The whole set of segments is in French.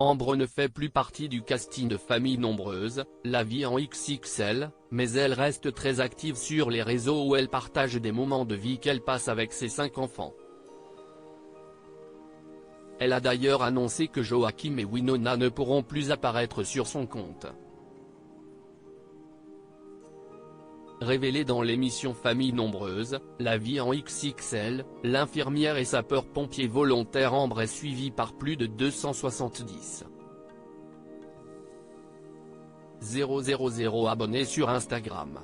Ambre ne fait plus partie du casting de Famille Nombreuse, la vie en XXL, mais elle reste très active sur les réseaux où elle partage des moments de vie qu'elle passe avec ses 5 enfants. Elle a d'ailleurs annoncé que Joachim et Winona ne pourront plus apparaître sur son compte. Révélée dans l'émission Famille Nombreuse, la vie en XXL, l'infirmière et sapeur-pompier volontaire Ambre est suivie par plus de 270 000 abonnés sur Instagram.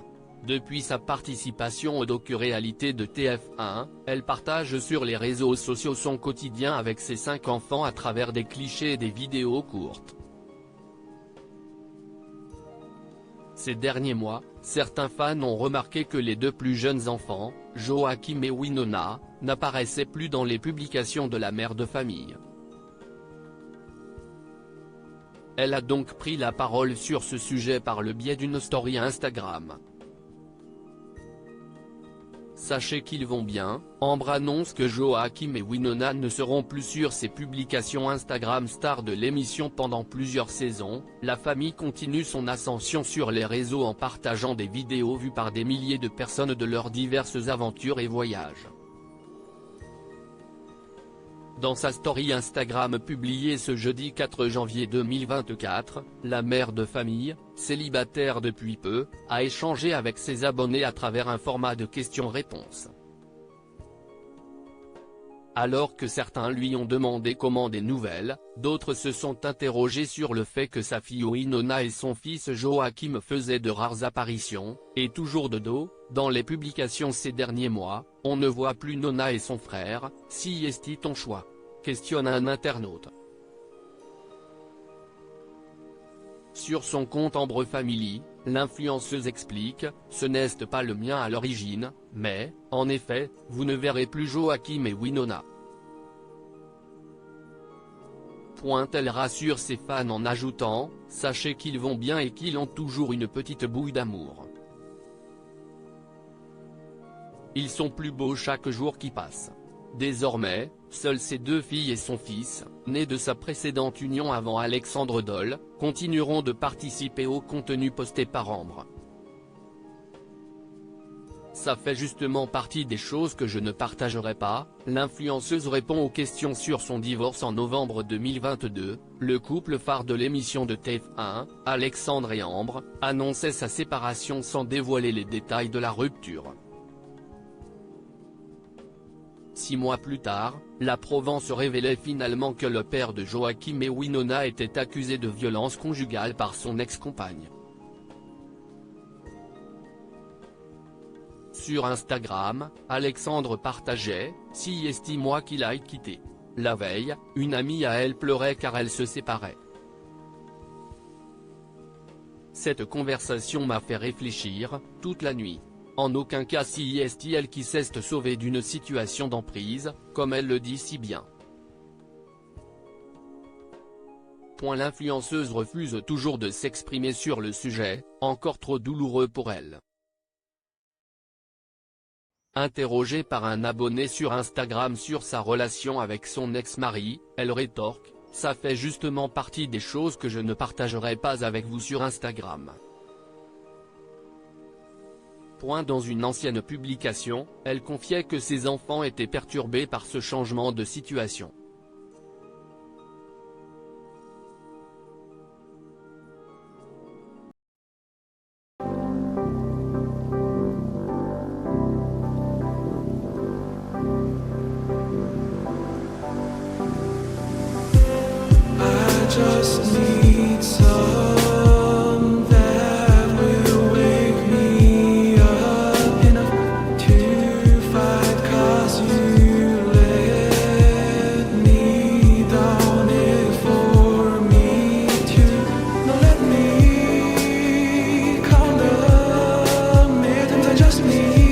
Depuis sa participation aux docu-réalités de TF1, elle partage sur les réseaux sociaux son quotidien avec ses 5 enfants à travers des clichés et des vidéos courtes. Ces derniers mois, certains fans ont remarqué que les 2 plus jeunes enfants, Joachim et Winona, n'apparaissaient plus dans les publications de la mère de famille. Elle a donc pris la parole sur ce sujet par le biais d'une story Instagram. Sachez qu'ils vont bien, Ambre annonce que Joachim et Winona ne seront plus sur ses publications Instagram stars de l'émission pendant plusieurs saisons. La famille continue son ascension sur les réseaux en partageant des vidéos vues par des milliers de personnes de leurs diverses aventures et voyages. Dans sa story Instagram publiée ce jeudi 4 janvier 2024, la mère de famille, célibataire depuis peu, a échangé avec ses abonnés à travers un format de questions-réponses. Alors que certains lui ont demandé comment des nouvelles, d'autres se sont interrogés sur le fait que sa fille Winona et son fils Joachim faisaient de rares apparitions, et toujours de dos, dans les publications ces derniers mois. On ne voit plus Nona et son frère, si est-il ton choix ? Questionne un internaute. Sur son compte Ambre Family, l'influenceuse explique « Ce n'est pas le mien à l'origine, mais, en effet, vous ne verrez plus Joachim et Winona. » Elle rassure ses fans en ajoutant « Sachez qu'ils vont bien et qu'ils ont toujours une petite bouille d'amour. Ils sont plus beaux chaque jour qui passe. » Désormais, seules ses 2 filles et son fils, nés de sa précédente union avant Alexandre Doll, continueront de participer au contenu posté par Ambre. Ça fait justement partie des choses que je ne partagerai pas, l'influenceuse répond aux questions sur son divorce en novembre 2022, le couple phare de l'émission de TF1, Alexandre et Ambre, annonçait sa séparation sans dévoiler les détails de la rupture. 6 mois plus tard, la Provence révélait finalement que le père de Joachim et Winona était accusé de violence conjugale par son ex-compagne. Sur Instagram, Alexandre partageait « Si est moi qui l'ai quitté. La veille, une amie à elle pleurait car elle se séparait. Cette conversation m'a fait réfléchir, toute la nuit. En aucun cas si est elle qui s'est sauvée d'une situation d'emprise, comme elle le dit si bien. » L'influenceuse refuse toujours de s'exprimer sur le sujet, encore trop douloureux pour elle. Interrogée par un abonné sur Instagram sur sa relation avec son ex-mari, elle rétorque « Ça fait justement partie des choses que je ne partagerai pas avec vous sur Instagram. » Dans une ancienne publication, elle confiait que ses enfants étaient perturbés par ce changement de situation. I just need some that will wake me up enough to fight, 'cause you let me down it for me to. Now let me calm the mittens, I just need